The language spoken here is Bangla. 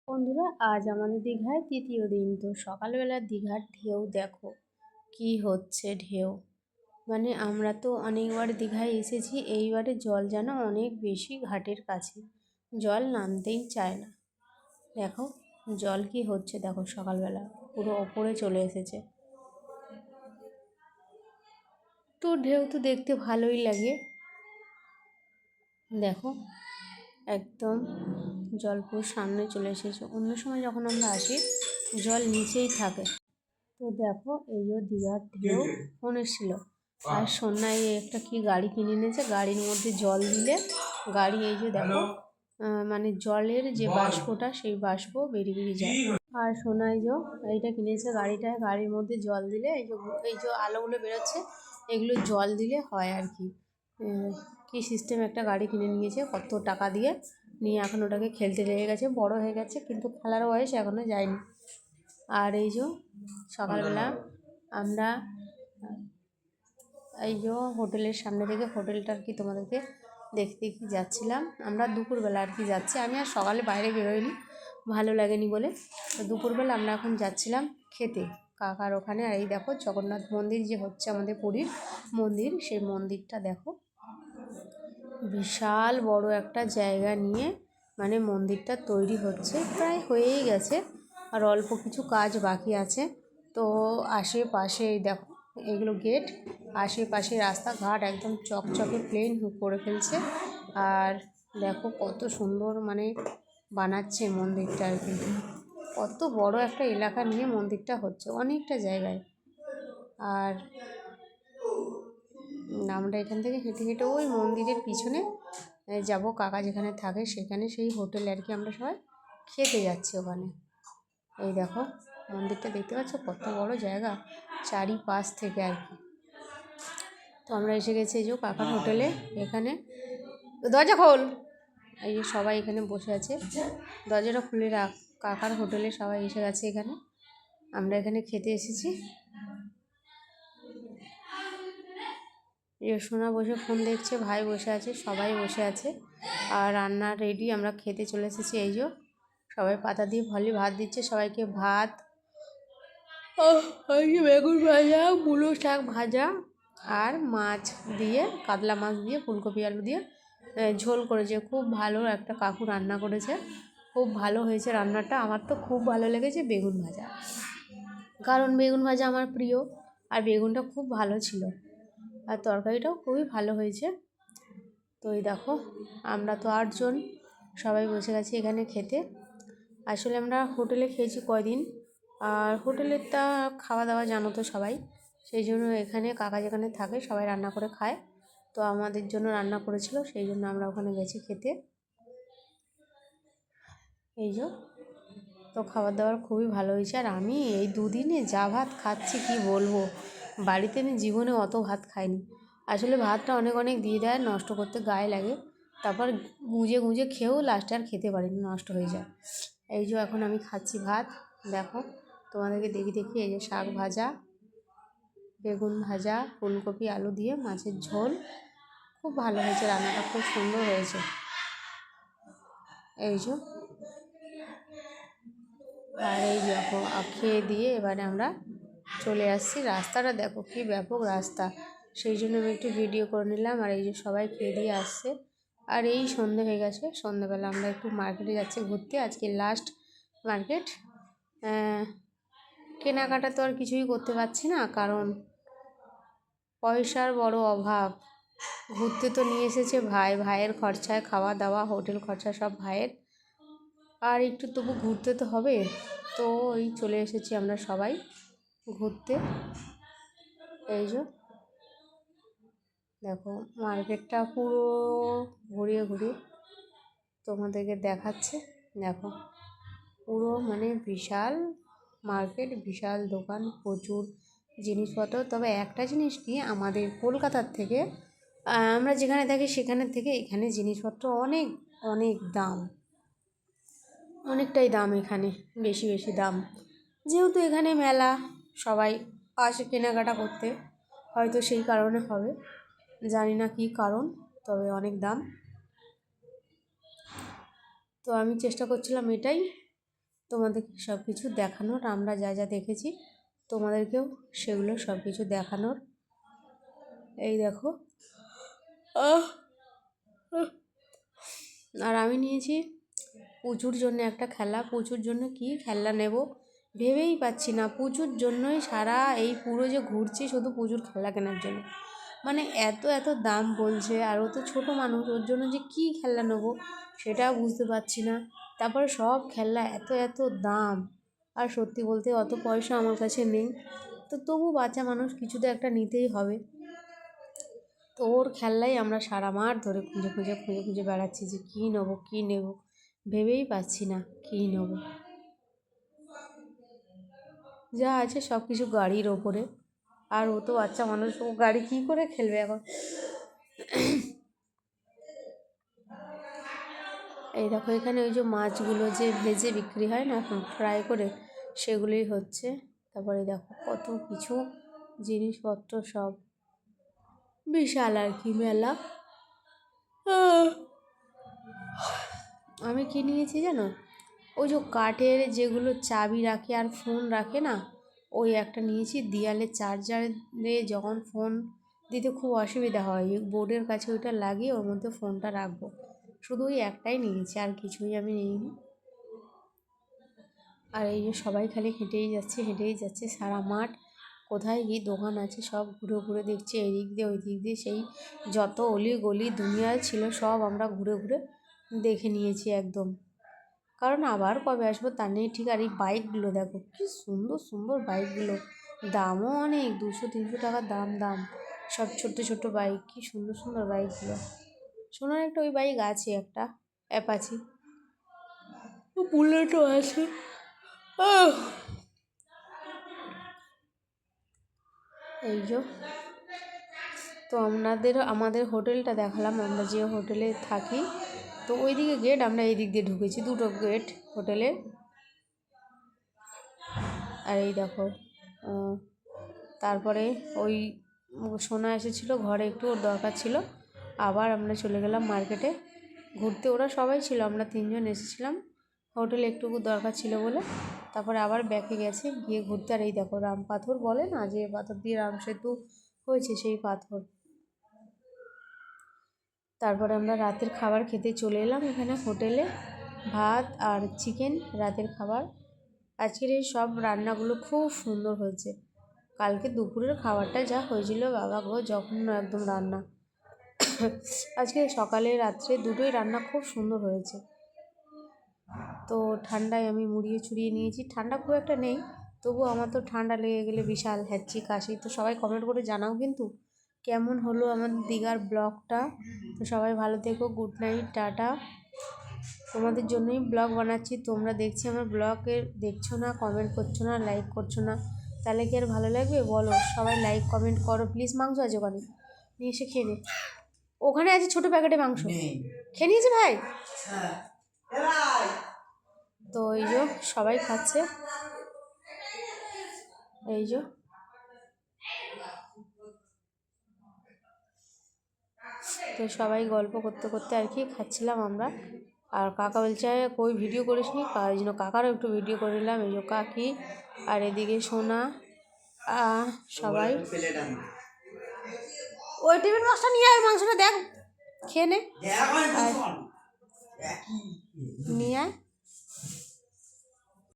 বন্ধুরা, আজ আমাদের দীঘায় তৃতীয় দিন। তো সকালবেলা দীঘার ঢেউ দেখো কি হচ্ছে। ঢেউ মানে আমরা তো অনেকবার দীঘায় এসেছি, এইবারে জল যেন অনেক বেশি ঘাটের কাছে, জল নামতেই চায় না। দেখো জল কি হচ্ছে, দেখো সকালবেলা পুরো ওপরে চলে এসেছে। তো ঢেউ তো দেখতে ভালোই লাগে। দেখো একদম জল পুরো সামনে চলে এসেছে। অন্য সময় যখন আমরা আসি জল নিচেই থাকে। তো দেখো এই যে দীঘার ঢেউ ফোন এসেছিলো, আর সন্ধ্যায় একটা কি গাড়ি কিনে এনেছে, গাড়ির মধ্যে জল দিলে গাড়ি এই যে দেখো মানে জলের যে বাষ্পটা সেই বাষ্প বেরিয়ে বেরিয়ে যায়। আর সোনাই যে এইটা কিনেছে গাড়িটায়, গাড়ির মধ্যে জল দিলে এই যে আলোগুলো বেরোচ্ছে এগুলো জল দিলে হয় আর কি। কি সিস্টেম একটা গাড়ি কিনে নিয়েছে কত টাকা দিয়ে, নিয়ে এখন ওটাকে খেলতে লেগে গেছে, বড় হয়ে গেছে কিন্তু খেলার বয়স এখনও যায়নি। আর এই যে সকালবেলা আমরা এই যে হোটেলের সামনে থেকে, হোটেলটা আর কি তোমাদেরকে দেখতে যাচ্ছিলাম। আমরা দুপুরবেলা আর কি যাচ্ছি, আমি আর সকালে বাইরে বেরোইনি, ভালো লাগেনি বলে। তো দুপুরবেলা আমরা এখন যাচ্ছিলাম খেতে কাকার ওখানে। আর এই দেখো জগন্নাথ মন্দির যে হচ্ছে আমাদের পুরীর মন্দির, সেই মন্দিরটা দেখো বিশাল বড় একটা জায়গা নিয়ে মানে মন্দিরটা তৈরি হচ্ছে, প্রায় হয়েই গেছে, আর অল্প কিছু কাজ বাকি আছে। তো আশেপাশে দেখো এগুলো গেট, আশেপাশে রাস্তাঘাট একদম চকচকে প্লেন করে ফেলছে। আর দেখো কত সুন্দর মানে বানাচ্ছে মন্দিরটা আর কি। কত বড় একটা এলাকা নিয়ে মন্দিরটা হচ্ছে, অনেকটা জায়গায়। আর আমরা এখান থেকে হেঁটে হেঁটে ওই মন্দিরের পিছনে যাব, কাকা যেখানে থাকে সেখানে, সেই হোটেলে আর কি আমরা সবাই খেতে যাচ্ছি ওখানে। এই দেখো মন্দিরটা দেখতে পাচ্ছ কত বড় জায়গা চারিপাশ থেকে আর কি। তো আমরা এসে গেছি এই যে কাকার হোটেলে, এখানে দরজা খোল। এই যে সবাই এখানে বসে আছে, দরজাটা খুলে রাখ। কাকার হোটেলে সবাই এসে গেছে এখানে, আমরা এখানে খেতে এসেছি। সোনা বসে ফোন দেখছে, ভাই বসে আছে, সবাই বসে আছে। আর রান্না রেডি, আমরা খেতে চলে এসেছি। এই যে সবাই পাতা দিয়ে ভাত দিচ্ছে সবাইকে, ভাত, বেগুন ভাজা, মূলো শাক ভাজা, আর মাছ দিয়ে, কাতলা মাছ দিয়ে ফুলকপি আলু দিয়ে ঝোল করেছে। খুব ভালো একটা কাকু রান্না করেছে, খুব ভালো হয়েছে রান্নাটা। আমার তো খুব ভালো লেগেছে বেগুন ভাজা, কারণ বেগুন ভাজা আমার প্রিয়, আর বেগুনটা খুব ভালো ছিল, আর তরকারিটাও খুবই ভালো হয়েছে। তো এই দেখো আমরা তো 8 জন সবাই বসে গেছি এখানে খেতে। আসলে আমরা হোটেলে খেয়েছি কয়দিন, আর হোটেলের তা খাওয়া দাওয়া জানো তো সবাই, সেই জন্য এখানে কাকা যেখানে থাকে সবাই রান্না করে খায়। তো আমাদের জন্য রান্না করেছিল, সেই জন্য আমরা ওখানে গেছি খেতে। এই যে তো খাবার দাবার খুবই ভালো হয়েছে। আর আমি এই দুদিনে যা ভাত খাচ্ছি কি বলবো, বাড়িতে আমি জীবনে অত ভাত খাইনি। আসলে ভাতটা অনেক অনেক দিয়ে দেয়, নষ্ট করতে গায়ে লাগে, তারপর গুঁজে গুঁজে খেয়েও লাস্টে আর খেতে পারিনি, নষ্ট হয়ে যায়। এই যে এখন আমি খাচ্ছি ভাত, দেখো তোমাদেরকে দেখি। এই যে শাক ভাজা, বেগুন ভাজা, ফুলকপি আলু দিয়ে মাছের ঝোল, খুব ভালো হয়েছে রান্নাটা, খুব সুন্দর হয়েছে। এই যে আর এই দেখো খেয়ে দিয়ে এবারে আমরা চলে আসছি। রাস্তাটা দেখো কি ব্যাপক রাস্তা, সেই জন্য আমি একটু ভিডিও করে নিলাম। আর এই যে সবাই খেয়ে দিয়ে আসছে, আর এই সন্ধে হয়ে গেছে, সন্ধেবেলা আমরা একটু মার্কেটে যাচ্ছি ঘুরতে, আজকে লাস্ট মার্কেট। কেনাকাটা তো আর কিছুই করতে পারছি না, কারণ পয়সার বড় অভাব। ঘুরতে তো নিয়ে এসেছে ভাই, ভাইয়ের খরচায় খাওয়া দাওয়া হোটেল খরচা সব ভাইয়ের, আর একটু তবু ঘুরতে তো হবে। তো ওই চলে এসেছি আমরা সবাই ঘুরতে। এই যে দেখো মার্কেটটা পুরো ঘুরিয়ে ঘুরিয়ে তোমাদেরকে দেখাচ্ছে। দেখো পুরো মানে বিশাল মার্কেট, বিশাল দোকান, প্রচুর জিনিসপত্র। তবে একটা জিনিস কি, আমাদের কলকাতার থেকে, আমরা যেখানে থাকি সেখানের থেকে এখানে জিনিসপত্র অনেক অনেক দাম, অনেকটাই দাম, এখানে বেশি বেশি দাম। যেহেতু এখানে মেলা, সবাই আসে কেনাকাটা করতে, হয়তো সেই কারণে হবে, জানি না কী কারণ, তবে অনেক দাম। তো আমি চেষ্টা করছিলাম এটাই তোমাদেরকে সব কিছু দেখানোর, আমরা যা যা দেখেছি তোমাদেরকেও সেগুলো সব কিছু দেখানোর। এই দেখো, আর আমি নিয়েছি পুচুর জন্য একটা খেলা। পুচুর জন্য কি খেলনা নেব ভেবেই পাচ্ছি না। পুচুর জন্যই সারা এই পুরো যে ঘুরছি শুধু পুচুর খেলনা কেনার জন্য। মানে এত এত দাম বলছে, আর ও তো ছোটো মানুষ, ওর জন্য যে কী খেলনা নেবো সেটাও বুঝতে পারছি না। তারপরে সব খেলনা এত এত দাম, আর সত্যি বলতে অত পয়সা আমার কাছে নেই। তো তবু বাচ্চা মানুষ কিছু তো একটা নিতেই হবে। তো ওর খেলনাই আমরা সারা মাঠ ধরে খুঁজে খুঁজে খুঁজে খুঁজে বেড়াচ্ছি যে কী নেবো কী নেব, ভেবেই পাচ্ছি না কী নেব। যা আছে সব কিছু গাড়ির ওপরে, আর ও তো বাচ্চা মানুষ, ও গাড়ি কী করে খেলবে এখন। এই দেখো এখানে ওই যে মাছগুলো যে ভেজে বিক্রি হয় না এখন ফ্রাই করে, সেগুলোই হচ্ছে। তারপরে দেখো কত কিছু জিনিসপত্র, সব বিশাল আর কি মেলা। আমি কি নিয়েছি জানো, ওই যে কাঠের যেগুলো চাবি রাখে আর ফোন রাখে না, ওই একটা নিয়েছি। দেয়ালে চার্জারে যখন ফোন দিতে খুব অসুবিধা হয়, বোর্ডের কাছে ওইটা লাগিয়ে ওর মধ্যে ফোনটা রাখবো। শুধু ওই একটাই নিয়েছি, আর কিছুই আমি নিইনি। আর এই যে সবাই খালি হেঁটেই যাচ্ছে সারা মাঠ। কোথায় কি দোকান আছে সব ঘুরে ঘুরে দেখছি, এই দিক দিয়ে ওই দিক দিয়ে, সেই যত অলি গলি দুনিয়ায় ছিল সব আমরা ঘুরে ঘুরে দেখে নিয়েছি একদম। কারণ আবার কবে আসবো তা নেই ঠিক। আর এই বাইকগুলো দেখো কি সুন্দর সুন্দর বাইকগুলো, দামও অনেক, 200-300 টাকা দাম। সব ছোট্ট ছোট্ট বাইক, কি সুন্দর সুন্দর বাইকগুলো। সোনার একটা ওই বাইক আছে একটা অ্যাপাচি, বুলেটও আছে। এই যে তো আমাদের হোটেলটা দেখালাম, আমরা যে হোটেলে থাকি। তো ওইদিকে গেট, আমরা এই দিক দিয়ে ঢুকেছি, দুটো গেট হোটেলের। আর এই দেখো তারপরে ওই সোনা এসেছিলো ঘরে, একটু ওর দরকার ছিল, আবার আমরা চলে গেলাম মার্কেটে ঘুরতে। ওরা সবাই ছিল, আমরা 3জন এসেছিলাম হোটেলে একটুকু দরকার ছিল বলে। তারপরে আবার ব্যাকে গেছে গিয়ে ঘুরতে। আর এই দেখো রাম পাথর বলে না, যে পাথর দিয়ে রাম সেতু হয়েছে, সেই পাথর। তারপরে আমরা রাতের খাবার খেতে চলে এলাম এখানে হোটেলে, ভাত আর চিকেন রাতের খাবার। আজকের এই সব রান্নাগুলো খুব সুন্দর হয়েছে। কালকে দুপুরের খাবারটা যা হয়েছিল বাবা গো, জঘন্য একদম রান্না। আজকে সকালে রাত্রে দুটোই রান্না খুব সুন্দর হয়েছে। তো ঠান্ডায় আমি মুড়িয়ে চুড়িয়ে নিয়েছি, ঠান্ডা খুব একটা নেই, তবু আমার তো ঠান্ডা লেগে গেলে বিশাল হ্যাঁচি কাশি। তো সবাই কমেন্ট করে জানাও কিন্তু কেমন হলো আমার দীঘার ব্লগটা। তো সবাই ভালো থেকো, গুড নাইট, টাটা। তোমাদের জন্যই ব্লগ বানাচ্ছি, তোমরা দেখছি আমার ব্লগের দেখছো না, কমেন্ট করছো না, লাইক করছো না, তাহলে কি আর ভালো লাগবে বলো। সবাই লাইক কমেন্ট করো প্লিজ। মাংস আছে ওখানে, নিয়ে এসে খেয়ে নে। ওখানে আছে ছোটো প্যাকেটে মাংস, খেয়ে নিয়েছে ভাই। তো এই যে সবাই খাচ্ছে, এই যে তো সবাই গল্প করতে করতে আর কি খাচ্ছিলাম আমরা। আর কাকা বলছে কই ভিডিও করিস নি, এই জন্য কাকারও একটু ভিডিও করে নিলাম। এই যে কাকি, আর এদিকে সোনা, সবাই। ওই টিফিন বক্সটা নিয়ে আয়, মাংসটা দেখ, খেয়ে নে, নিয়ে আয়।